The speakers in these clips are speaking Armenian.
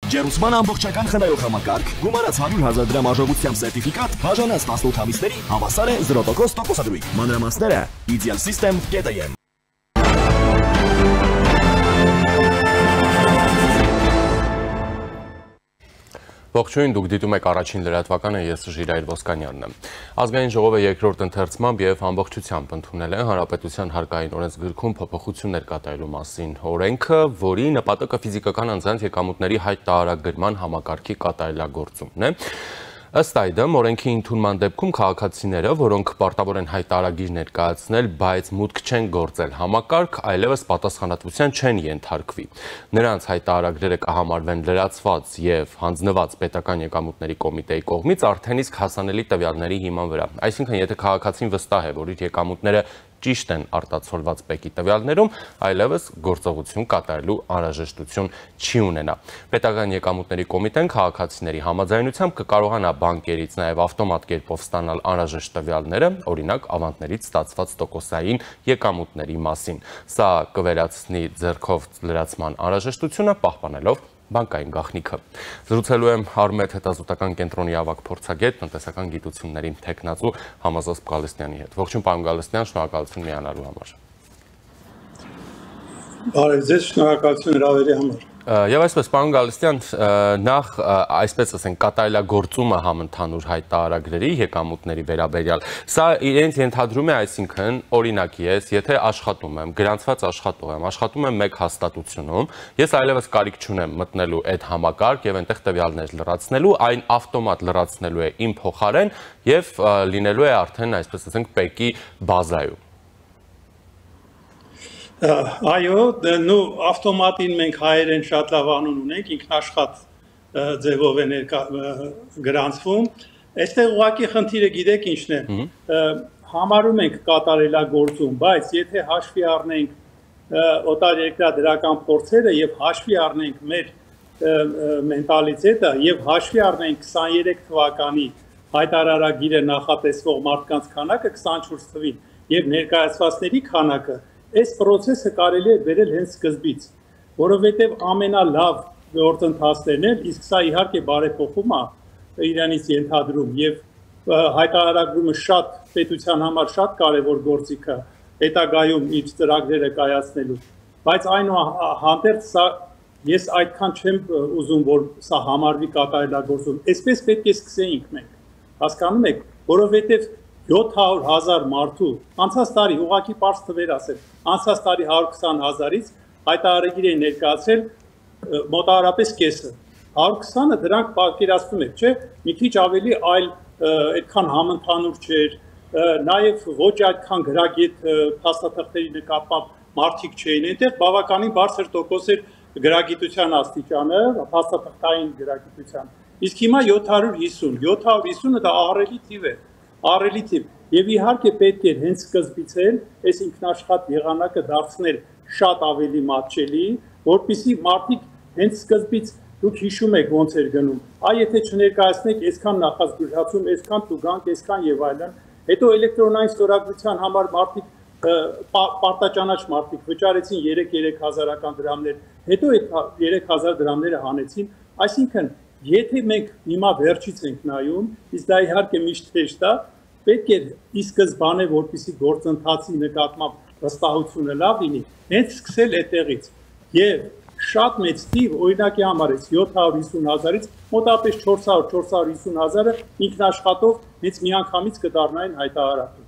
Ջերուսման ամբողջական խնայող համակարգ, գումարած 100,000 դրամ արժողությամբ սերտիֆիկատ, բաժանած 18 ամիսների հավասար է 0% տոկոսադրույք։ Մանրամասները idealsystem.am Ողջույն, դուք դիտում եք առաջին լրատվականը, ես Ժիրայր Ոսկանյանն եմ։ Ազգային ժողովը երկրորդ ընթերցմամբ եւ ամբողջությամբ ընդունել է Հանրապետության հարկային օրենսգրքում փոփոխություններ կատարելու մասին օրենքը, որի նպատակը ֆիզիկական անձանց եկամուտների հայտարարագրման համակարգի կատարելագործումն է։ Ըստ այդմ, օրենքի ընդունման դեպքում քաղաքացիները, որոնք պարտավոր են հայտարարագիր ներկայացնել, բայց մուտք չեն գործել համակարգ, այլևս պատասխանատվության չեն ենթարկվի։ Նրանց հայտարարագրերը կհամարվեն լրացված եւ հանձնված պետական եկամուտների կոմիտեի կողմից արդեն իսկ հասանելի տվյալների հիման վրա։ Այսինքն, եթե քաղաքացին վստահ է, որ իր եկամուտները ճիշտ են արտացոլված ՊԵԿ-ի տվյալներում, այլևս գործողություն կատարելու անհրաժեշտություն չի ունենա։ Պետական եկամուտների կոմիտեն քաղաքացիների համաձայնությամբ կկարողանա բանկերից նաև ավտոմատ կերպով ստանալ անհրաժեշտ տվյալները, օրինակ ավանդներից ստացված տոկոսային եկամուտների մասին։ Սա կվերացնի ձեռքով լրացման անհրաժեշտությունը, պահպանելով բանկային գաղտնիքը։ Զրուցելու եմ Արմետ հետազոտական կենտրոնի ավագ փորձագետ, տնտեսական գիտությունների թեկնածու Համազգաստ Գալստյանի հետ։ Ողջույն, պարոն Գալստյան, շնորհակալություն միանալու համար։ Բարև ձեզ, շնորհակալություն հրավերի համար։ Եվ այսպես, պարոն Գալստյան, նախ այսպես ասենք կատարելագործումը համընդհանուր հայտարարագրերի եկամուտների վերաբերյալ, սա իրենց ենթադրում է, այսինքն, օրինակ ես, եթե աշխատում եմ, գրանցված աշխատող եմ, աշխատում եմ մեկ հաստատությունում, ես այլևս կարիք չունեմ մտնելու այդ համակարգ եւ այնտեղ տվյալներ լրացնելու, այն ավտոմատ լրացնելու է իմ փոխարեն եւ լինելու է արդեն, այսպես ասենք, ՊԵԿ-ի բազայում։ Այո, նու ավտոմատին մենք հայերեն շատ լավ անուն ունենք, ինքնաշխատ ձևով է գրանցվում։ Այստեղ ուղղակի խնդիրը գիտեք ինչն է, համարում ենք կատարելագործում, բայց եթե հաշվի առնենք օտարերկրյա դրական փորձերը եւ հաշվի առնենք մեր մենտալիտետը եւ հաշվի առնենք 23 թվականի հայտարարագիրը նախատեսվող մարդկանց քանակը 24 թվին եւ ներկայացվածների քանակը, այս process-ը կարելի է վերել հենց սկզբից, որովհետև ամենալավ գործընթացներն են, իսկ սա իհարկե բարեփոխում է իրանից ենթադրում եւ հայտարարագրումը շատ պետության համար շատ կարեւոր գործիք է հետագայում իր ծրագրերը կայացնելու, բայց այնուհանդերձ սա ես այդքան չեմ ուզում, որ սա համարվի կատարելագործում, այսպես պետք է սկսեինք մենք, հասկանում եք, որովհետև 700,000 մարդու, անցած տարի, ուղղակի պարզ թվեր ասել, անցած տարի 120,000-ից հայտարարագիր էին ներկայացրել մոտավորապես կեսը, 120-ը դրանք պատկերացնում եք, չէ, մի քիչ ավելի այլ այդքան համընդհանուր չէր, նաև ոչ այդքան գրագետ փաստաթղթերի նկատմամբ մարդիկ չէին, այնտեղ բավականին բարձր տոկոս էր գրագիտության աստիճանը, փաստաթղթային գրագիտության, իսկ հիմա 750-ը դա ահռելի թիվ է, ահռելի թիվ, եւ իհարկե պետք է հենց սկզբից էլ այս ինքնաշխատ եղանակը դարձնել շատ ավելի մատչելի, որպեսզի մարդիկ հենց սկզբից դուք հիշում եք ոնց էր գնում, եթե չներկայացնեք այսքան նախազգուշացում, այսքան տուգանք, այսքան եւ այլն, հետո էլեկտրոնային ստորագրության համար մարդիկ պարտաճանաչ մարդիկ վճարեցին 3,000 դրամներ, հետո այդ 3,000 դրամները հանեցին, այսինքն եթե մենք հիմա վերջից ենք նայում, իսկ դա իհարկե միշտ հեշտ է, պետք է ի սկզբանե, որպեսզի գործընթացի նկատմամբ վստահությունը լավ լինի, հենց սկսել այդտեղից եւ շատ մեծ թիվ, օրինակի համար է 750,000-ից մոտավորապես 400-450,000-ը ինքնաշխատով հենց միանգամից կդառնային հայտարարություն։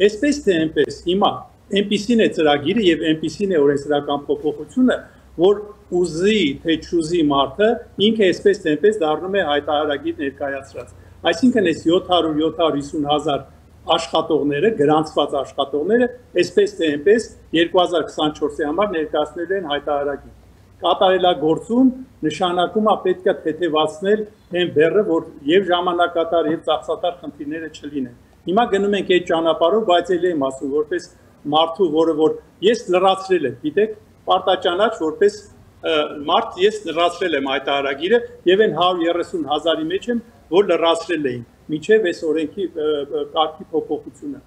Այսպես թե այնպես հիմա այնպիսին է ծրագիրը եւ այնպիսին է օրենսդրական փոփոխությունը, որ ուզի թե չուզի մարդը ինքը այսպես թե այնպես դառնում է հայտարարագիր ներկայացրած։ Այսինքն այս 700-750,000 աշխատողները, գրանցված աշխատողները, այսպես թե այնպես 2024-ի համար ներկայացնել են հայտարարագիր։ Կատարելագործում նշանակում է պետք է թեթևացնել այն բեռը, որ եւ ժամանակատար եւ ծախսատար խնդիրները չլինեն։ Հիմա գնում ենք այդ ճանապարհով, բայց ելի եմ ասում, որպես մարդու, որը որ ես լրացրել եմ, գիտեք, պարտաճանաչ որպես մարդ ես լրացրել եմ հայտարարագիրը եւ այն 130,000-ի մեջ եմ, որ լրացրել էին, միջև այս օրենքի կարգի փոփոխությունը։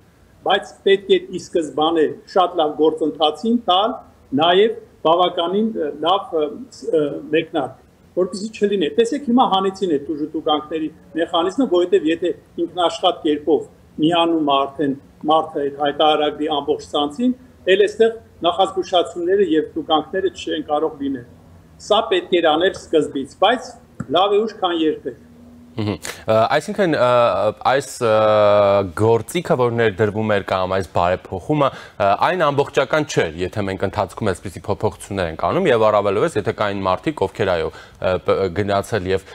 Բայց պետք է ի սկզբանե շատ լավ գործընթացին տալ նաեւ բավականին լավ մեկնարկ։ որպեսզի չլիներ։ Տեսեք հիմա հանեցին այդ ուժտուգանքների մեխանիզմը, որովհետև եթե ինքնաշխատ կերպով միանում արդեն մարդը այդ հայտարարագրի ամբողջ ցանցին, էլ այստեղ նախազգուշացումները եւ տուգանքները չեն կարող լինել։ Սա պետք է անել սկզբից, բայց լավ է ուշ, քան երբեք։ Այսինքն այս գործիքը, որ ներդրվում էր կամ այս բարեփոխումը, այն ամբողջական չէր, եթե մենք ընթացքում այսպիսի փոփոխություններ ենք անում եւ առավելովս, եթե կային մարդիկ, ովքեր այո գնացել եւ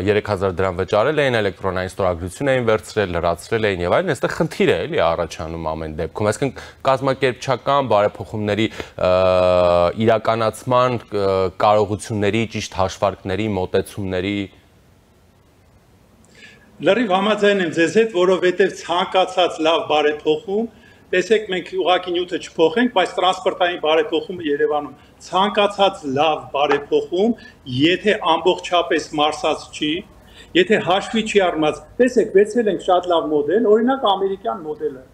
3000 դրամ վճարել էին, էլեկտրոնային ստորագրություն էին վերցրել, լրացրել էին եւ այլն, այստեղ խնդիր է էլի առաջանում ամեն դեպքում, այսինքն կազմակերպչական բարեփոխումների իրականացման կարողությունների, ճիշտ հաշվարկների, մոտեցումների Լրիվ համաձայն եմ ձեզ հետ, որովհետև ցանկացած լավ բարեփոխում, տեսեք մենք ուղղակի նյութը չփոխենք, բայց տրանսպորտային բարեփոխումը Երևանում ցանկացած լավ բարեփոխում, եթե ամբողջապես մարսած չի, եթե հաշվի չի առնված, տեսեք, վերցրել ենք շատ լավ մոդել, օրինակ ամերիկյան մոդելը։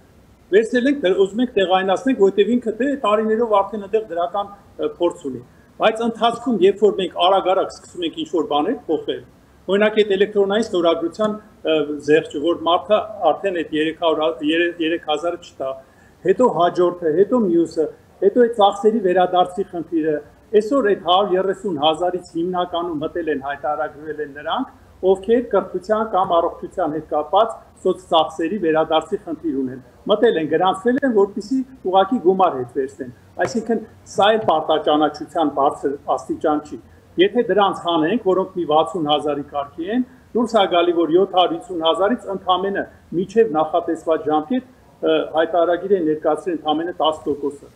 Վերցրել ենք, ուզում ենք տեղայնացնենք, որովհետև ինքը տարիներով արդեն այնտեղ դրական փորձ ունի։ Բայց ընթացքում, երբ որ մենք արագ-արագ սկսում ենք ինչ-որ բաներ փոխել, օրինակ այդ էլեկտրոնային ստորագրության զեղչը, որ մարդը արդեն այդ 3000-ը չտա, հետո հաջորդը, հետո մյուսը, հետո այդ ծախսերի վերադարձի խնդիրը, այսօր այդ 130,000-ից հիմնականում մտել են, հայտարարվել են նրանք, ովքեր կրթության կամ առողջության հետ կապված սոցցախսերի վերադարձի խնդիր ունեն։ Մտել են, գրանցվել են, որպեսզի ուղղակի գումար հետ վերցնեն։ Այսինքն սա էլ պարտաճանաչության բարձր աստիճան չի։ Եթե դրանց հանենք, որոնք մի 60,000-ի կարգի են, դուրս է գալի, որ 750,000-ից ընդամենը միջև նախատեսված ժամկետ հայտարարագիր են ներկայացրել ընդամենը 10%-ը։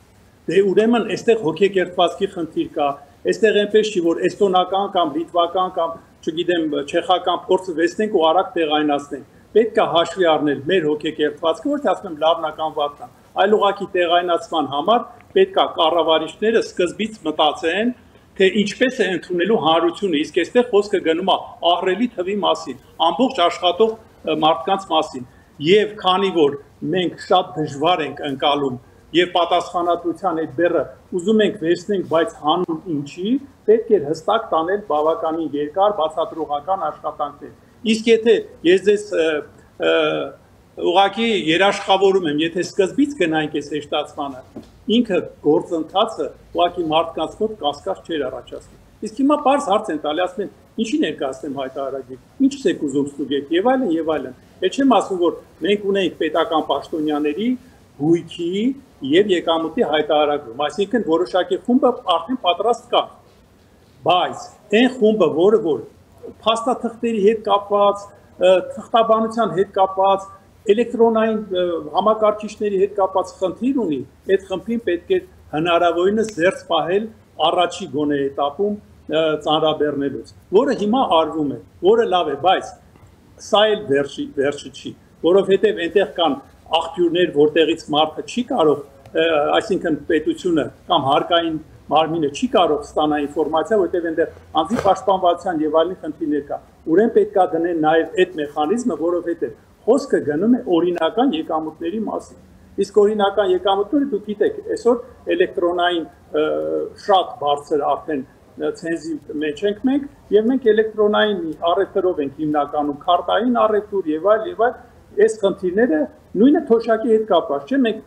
Դե ուրեմն այստեղ հոգեկերտվածքի խնդիր կա, այստեղ այնպես չի, որ էստոնական կամ լիտվական կամ չգիտեմ չեխական փորձը վեցնենք ու արագ տեղայնացնենք։ Պետք է հաշվի առնել մեր հոգեկերտվածքը, որ ասում եմ լավնական վատն, այլ ուղղակի տեղայնացման համար պետք է կառավարիչները սկզբից մտածեն, թե ինչպես է ընդունելու հանրությունը, իսկ այստեղ խոսքը գնում է ահռելի թվի մասին, ամբողջ աշխատող մարդկանց մասին, եւ քանի որ մենք շատ դժվար ենք ընկալում եւ պատասխանատվության այդ բեռը ուզում ենք վերցնենք, բայց հանուն ինչի, պետք է հստակ տանել բավականին երկար բացատրողական աշխատանքներ։ Իսկ եթե ես ձեզ ուղղակի երաշխավորում եմ, եթե սկզբից գնանք այս հեշտացմանը, ինքը գործընթացը ուղղակի մարդկանց մոտ կասկած չէր առաջացնում։ Իսկ հիմա բարձ հարց են տալի, ասում են, ինչի ներկայացնեմ հայտարարագիր, ինչս եք ուզում ստուգեք եւ այլն եւ այլն։ Այդ չեմ ասում, որ մենք ունենք պետական պաշտոնյաների հույքի եւ եկամուտի հայտարարագրում, այսինքն որոշակի խումբը արդեն պատրաստ կա։ Բայց այն խումբը, որը որ փաստաթղթերի հետ կապված, թղթաբանության հետ կապված, էլեկտրոնային համակարգիչների հետ կապված խնդիր ունի, այդ խմբին պետք է հնարավորինս զերծ պահել առաջի գոնե էտապում ծանրաբեռնելուց, որը հիմա արվում է, որը լավ է, բայց սա էլ վերջը չի, որովհետև այնտեղ կան աղբյուրներ, որտեղից մարդը չի կարող, այսինքն պետությունը կամ հարկային մարմինը չի կարող ստանալ ինֆորմացիա, որտեղ այնտեղ անձի պաշտպանվածության եւ այլն խնդիրներ կա։ Ուրեմն պետք է դնել նաեւ այդ մեխանիզմը, որովհետեւ խոսքը գնում է օրինական եկամուտների մասին։ Իսկ օրինական եկամուտները դուք գիտեք, այսօր էլեկտրոնային շատ բարձր արդեն ցենզի մեջ ենք մենք եւ մենք էլեկտրոնային առևտրով ենք հիմնականում քարտային առևտուր եւ այլ, այս խնդիրները նույնը թոշակի հետ կապված չէ, մենք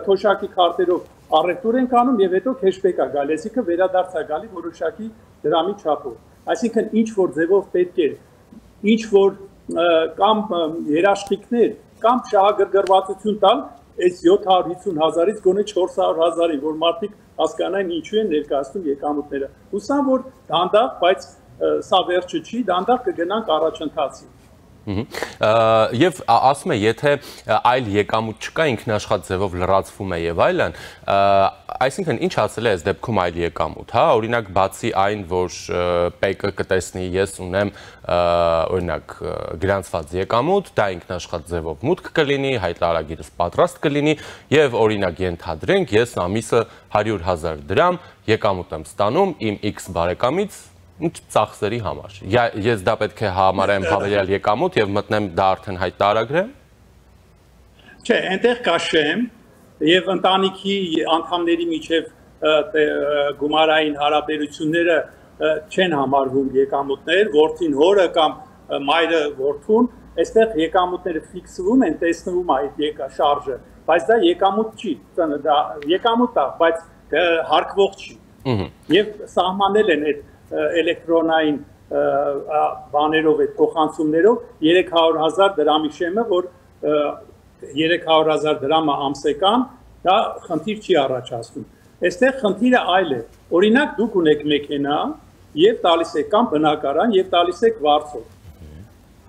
թոշակի քարտերով առևտուր ենք անում եւ հետո քեշբեք է գալի, այսինքն վերադարձ է գալի որոշակի դրամի չափով։ Այսինքն ինչ որ ձևով պետք է ինչ որ կամ երաշխիքներ կամ շահագրգռվածություն տալ այս 750,000-ից գոնե 400,000-ին, որ մարդիկ հասկանային ինչու են ներկայացնում եկամուտները։ Հուսամ, որ դանդաղ, բայց սա վերջը չի, դանդաղ կգնանք առաջընթացի։ Եվ ասում է, եթե այլ եկամուտ չկա, ինքնաշխատ ձևով լրացվում է եւ այլն, այսինքն ինչ ասել է այս դեպքում այլ եկամուտ, հա, օրինակ բացի այն, որ ՊԿ կտեսնի, ես ունեմ օրինակ գրանցված եկամուտ, դա ինքնաշխատ ձևով մուտք կլինի, հայտարարագիրս պատրաստ կլինի եւ օրինակ ենթադրենք, ես ամիսը 100,000 դրամ եկամուտ եմ ստանում իմ X բարեկամից ինչ ծախսերի համար։ Ես դա պետք է համարեմ հավելյալ եկամուտ եւ մտնեմ դա արդեն հայտարարագրեմ։ Չէ, այնտեղ կա շեմ եւ ընտանիքի անդամների միջև գումարային հարաբերությունները չեն համարվում եկամուտներ, որդին հորը կամ մայրը որդուն, այստեղ եկամուտները ֆիքսվում են, տեսնվում այդ շարժը, բայց դա եկամուտ չի, դա եկամուտ է, բայց հարկվող չի։ Եվ սահմանել են այդ էլեկտրոնային բաներով, այդ փոխանցումներով 300,000 դրամի շեմը, որ 300,000 դրամը ամսեկան, դա խնդիր չի առաջացնում։ Այստեղ խնդիրը այլ է։ Օրինակ դուք ունեք մեքենա եւ տալիս եք կամ բնակարան եւ տալիս եք վարձով։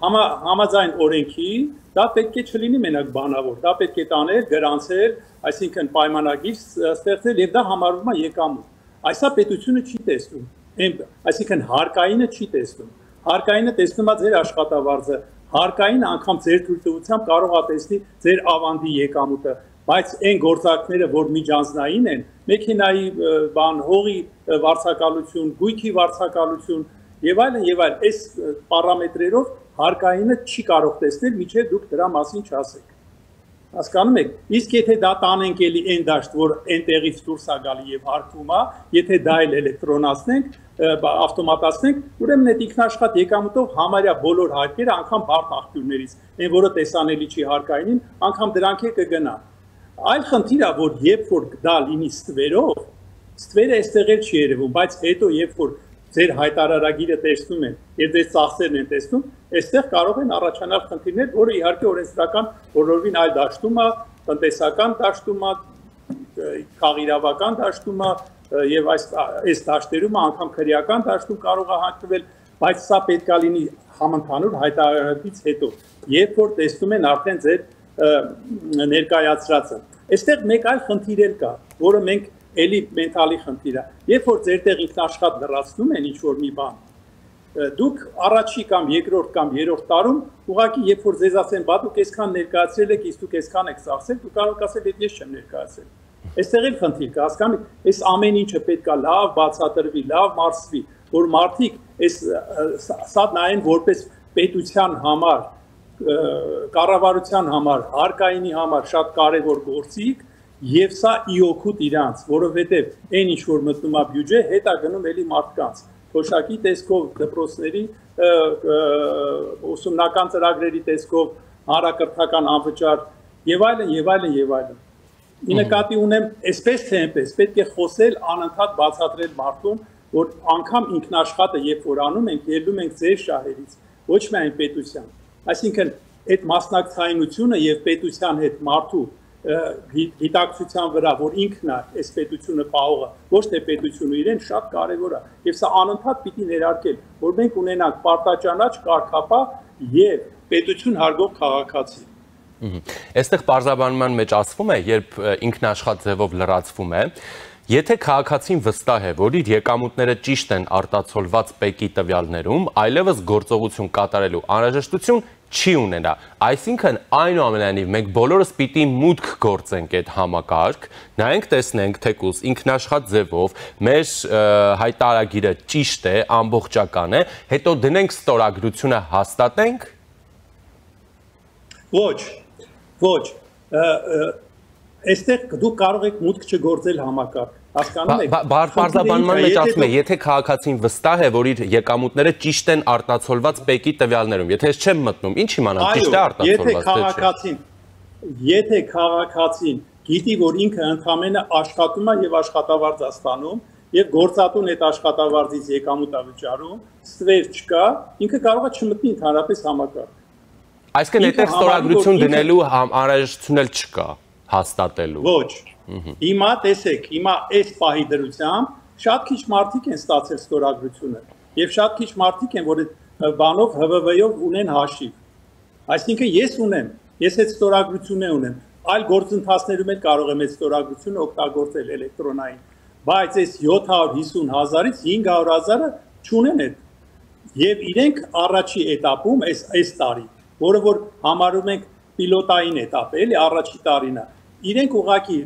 Համաձայն օրենքի դա պետք է չլինի մենակ բանավոր, դա պետք է տանել, գրանցել, այսինքն պայմանագիր ստեղծել եւ դա համարվում է եկամուտ։ Այսա պետությունը չի տեսնում, այսինքն հարկայինը չի տեսնում։ Հարկայինը տեսնում է ձեր աշխատավարձը, հարկային անգամ ձեր թույլտվությամբ կարող է տեսնի ձեր ավանդի եկամուտը, բայց այն գործակները, որ միջանձնային են, մեքենայի բան, հողի վարձակալություն, գույքի վարձակալություն եւ այլն, այս պարամետրերով հարկայինը չի կարող տեսնել, մինչեւ դուք դրա մասին չասեք։ Հասկանում եք, իսկ եթե դա տանենք էլի այն դաշտ, որ այնտեղից դուրս է գալի եւ հարկվում է, եթե դա էլ էլեկտրոնացնենք, ավտոմատացնենք, ուրեմն այդ ինքնաշխատ եկամուտով համարյա բոլոր հարկերը անգամ բարդ աղբյուրներից, այն որը տեսանելի չի հարկայինին, անգամ դրանք է կգնա։ Այլ խնդիրը, որ երբ որ դա լինի ստվերով, ստվերը այստեղ էլ չի երևում, բայց հետո երբ որ ձեր հայտարարագիրը տեսնում են եւ ձեր ծախսերն են տեսնում, այստեղ կարող են առաջանալ խնդիրներ, որը իհարկե օրենսդրական օրորվին այլ դաշտում է, տնտեսական դաշտում է, քաղաքիրավական դաշտում է եւ այս դաշտերում անգամ քրեական դաշտում կարող է հանգվել, բայց սա պետք է լինի համընդհանուր հայտարարից հետո, երբ որ տեսնում են արդեն ձեր ներկայացրածը։ Այստեղ մեկ այլ խնդիր էլ կա, որը մենք էլի մենթալի խնդիր է։ Երբ որ ձեր տեղ ինքնաշխատ լրացնում են ինչ-որ մի բան, դուք առաջի կամ երկրորդ կամ երրորդ տարում ուղղակի երբ որ ձեզ ասեն, բա դուք այսքան ներկայացրել եք, իսկ դուք այսքան եք ծախսել, դուք կարող եք ասել, ես չեմ ներկայացել։ Այստեղ էլ խնդիր կա, հասկանում եք, այս ամեն ինչը պետք է լավ բացատրվի, լավ մարսվի, որ մարդիկ սա նայեն որպես պետության համար, կառավարության համար, հարկայինի համար շատ կարևոր գործիք եւ սա իօգուտ իրանց, որովհետեւ այն ինչ որ մտնում է բյուջե, հետ է գնում էլի մարդկանց, թոշակի տեսքով, դպրոցների, ուսումնական ծրագրերի տեսքով, հանրակրթական անվճար եւ այլն եւ այլն եւ այլն։ Ի նկատի ունեմ, այսպես թե այնպես, պետք է խոսել անընդհատ բացատրել մարդուն, որ անգամ ինքնաշխատը երբ որ անում ենք, ելնում ենք ձեր շահերից, ոչ միայն պետության։ Այսինքն այդ մասնակցայնությունը եւ պետության հետ մարդու գիտակցության վրա, որ ինքն է այս պետությունը պահողը, ոչ թե պետությունը իրեն, շատ կարևոր է։ Եվ սա անընդհատ պիտի ներարկել, որ մենք ունենանք պարտաճանաչ կարգապահ եւ պետություն հարգող քաղաքացի։ Այստեղ պարզաբանման մեջ ասվում է, երբ ինքնաշխատ ձևով լրացվում է, եթե քաղաքացին վստահ է, որ իր եկամուտները ճիշտ են արտացոլված ՊԵԿ-ի տվյալներում, այլևս գործողություն կատարելու անհրաժեշտություն չի ունենա։ Այսինքն, այնուամենայնիվ, մենք բոլորս պիտի մուտք գործենք այդ համակարգ, նայենք տեսնենք թեկուզ ինքնաշխատ ձևով, մեր հայտարարագիրը ճիշտ է, ամբողջական է, հետո դնենք ստորագրությունը հաստատենք։ Ոչ, այստեղ դուք կարող եք մուտք չգործել համակարգ, հասկանում եք։ Պարզաբանման մեջ ասում է, եթե քաղաքացին վստահ է, որ իր եկամուտները ճիշտ են արտացոլված ՊԵԿ-ի տվյալներում, եթե ես չեմ մտնում, ինչ իմանամ, ճիշտ է արտացոլված, թե չէ։ Եթե քաղաքացին գիտի, որ ինքը ընդամենը աշխատում է եւ աշխատավարձ է ստանում, եւ գործատուն այդ աշխատավարձից եկամուտ է վճարում, ստվեր չկա, ինքը կարող է չմտնի ընդհանրապես համակարգ։ Այսինքն այդտեղ ստորագրություն դնելու անհրաժեշտություն էլ չկա հաստատելու։ Ոչ։ Հիմա տեսեք, հիմա այս պահի դրությամբ շատ քիչ մարդիկ են ստացել ստորագրությունը եւ շատ քիչ մարդիկ են, որ այդ բանով ՀՎՎ-ով ունեն հաշիվ։ Այսինքն ես ունեմ, ես այդ ստորագրությունն ունեմ, այլ գործընթացներում էլ կարող եմ այդ ստորագրությունը օգտագործել էլեկտրոնային, բայց այս 750,000-ից 500,000-ը չունեն այդ։ Եվ իրենք առաջի этаպում այս տարի, որը որ համարում ենք պիլոտային этап, էլի առաջի տարին է։ Իրենք ուղղակի,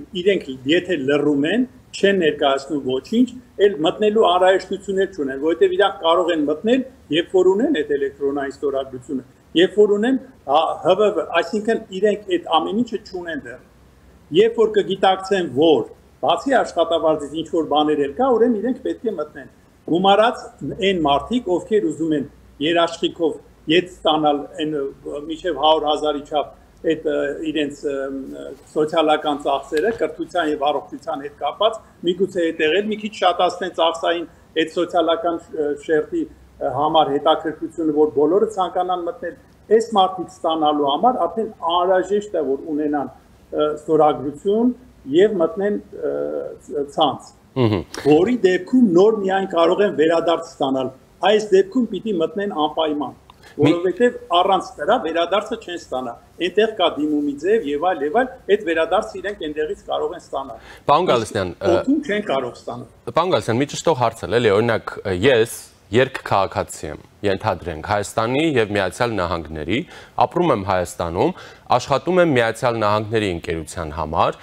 եթե լռում են, չեն ներկայացնում ոչինչ, էլ մտնելու անհրաժեշտություններ չունեն, որովհետև իրանք կարող են մտնել, երբ որ ունեն այդ էլեկտրոնային ստորագրությունը, երբ որ ունեն ՀՎՎ, այսինքն իրենք այդ ամեն ինչը չունեն դեռ։ Երբ որ կգիտակցեն, որ բացի աշխատավարձից ինչ որ բաներ էլ կա, ուրեմն իրենք պետք է մտնեն։ գումարած այն մարդիկ, ովքեր ուզում են երաշխիքով ետ ստանալ մինչև 100,000-ի չափ այդ իրենց սոցիալական ծախսերը կրթության եւ առողջության հետ կապած միգուցե այդտեղ էլ մի քիչ շատացնեն ծախսային այդ սոցիալական շերտի համար հետաքրքրությունը, որ բոլորը ցանկանան մտնել այս մարդիկ ստանալու համար, արդեն անհրաժեշտ է որ ունենան ստորագրություն եւ մտնեն ցանց, որի դեպքում նոր միայն կարող են վերադարձ ստանալ, այս դեպքում պիտի մտնեն անպայման, որովհետեւ առանց դրա վերադարձը չեն ստանա, այնտեղ կա դիմումի ձև եւ այլ, այդ վերադարձը իրենք այնտեղից կարող են ստանալ։ Պարոն Գալստյան, օգնում չեն կարող ստանալ։ Պարոն Գալստյան, մի ճշտող հարց է, էլի, օրինակ ես երկքաղաքացի եմ, ենթադրենք Հայաստանի եւ Միացյալ Նահանգների, ապրում եմ Հայաստանում, աշխատում եմ Միացյալ Նահանգների ընկերության համար,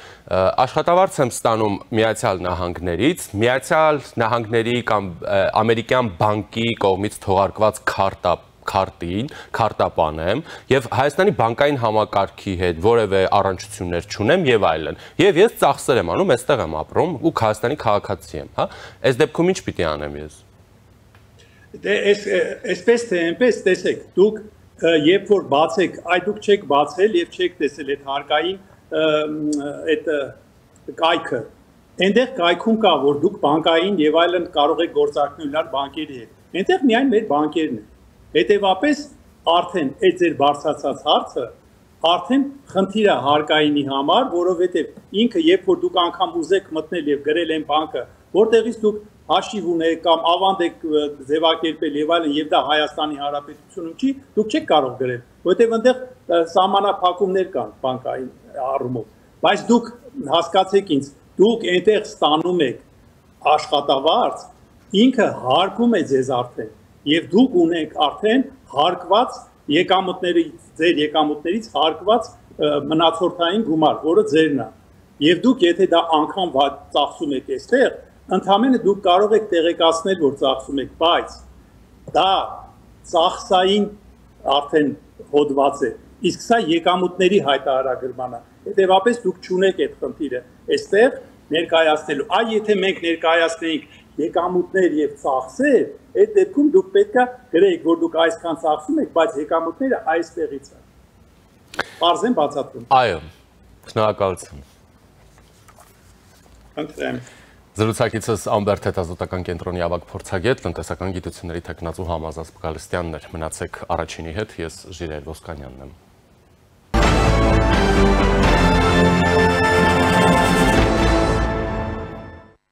աշխատավարձ եմ ստանում Միացյալ Նահանգներից, Միացյալ Նահանգների կամ ամերիկյան բանկի կողմից թողարկված քարտապան եմ եւ Հայաստանի բանկային համակարգի հետ որևէ առնչություններ չունեմ եւ այլն։ Եվ ես ծախսեր եմ անում, այստեղ եմ ապրում ու Հայաստանի քաղաքացի եմ, հա։ Այս դեպքում ինչ պիտի անեմ ես։ Դե այսպես թե այնպես տեսեք, դուք երբ որ բացեք, այ դուք չեք բացել եւ չեք տեսել այդ հարկային այդ կայքը։ Այնտեղ կայքում կա, որ դուք բանկային եւ այլն կարող եք գործարկնել բանկերի հետ։ Այնտեղ միայն մեր բանկերն են։ Հետևաբար արդեն այդ ձեր բարձրացած հարցը արդեն խնդիր է հարկայինի համար, որովհետեւ ինքը երբ որ դուք անգամ ուզեք մտնել եւ գրել են բանկը, որտեղից դուք հաշիվ ունեք կամ ավանդ եք ձևակերպել եւ այլն եւ դա Հայաստանի Հանրապետությունում չի, դուք չեք կարող գրել, որովհետեւ այնտեղ սահմանափակումներ կան բանկային առումով, բայց դուք հասկացեք ինձ, դուք այնտեղ ստանում եք աշխատավարձ, ինքը հարկում է ձեզ արդեն եւ դուք ունեք արդեն հարկված ձեր եկամուտներից հարկված մնացորդային գումար, որը ձերն է եւ դուք եթե դա անգամ ծախսում եք այստեղ ընդհանրապես դուք կարող եք տեղեկացնել, որ ծախսում եք, բայց դա ծախսային արդեն հոդված է, իսկ սա եկամուտների հայտարարագրման է, հետևաբար դուք չունեք այդ խնդիրը այստեղ ներկայացնելու, այ եթե մենք ներկայացնենք եկամուտներ եւ ծախսեր, այդ դեպքում դուք պետք է գրեիք, որ դուք այսքան ծախսում եք, բայց եկամուտները այստեղից են։ Պարզեն բացատրում։ Այո, շնորհակալություն։ Խնդրեմ։ Զրուցակիցս Ամբերտ հետազոտական կենտրոնի ավագ փորձագետ, տնտեսական գիտությունների թեկնածու Համազած Գալստյանն էր։ Մնացեք առաջինի հետ, ես Ժիրայր Ոսկանյանն եմ։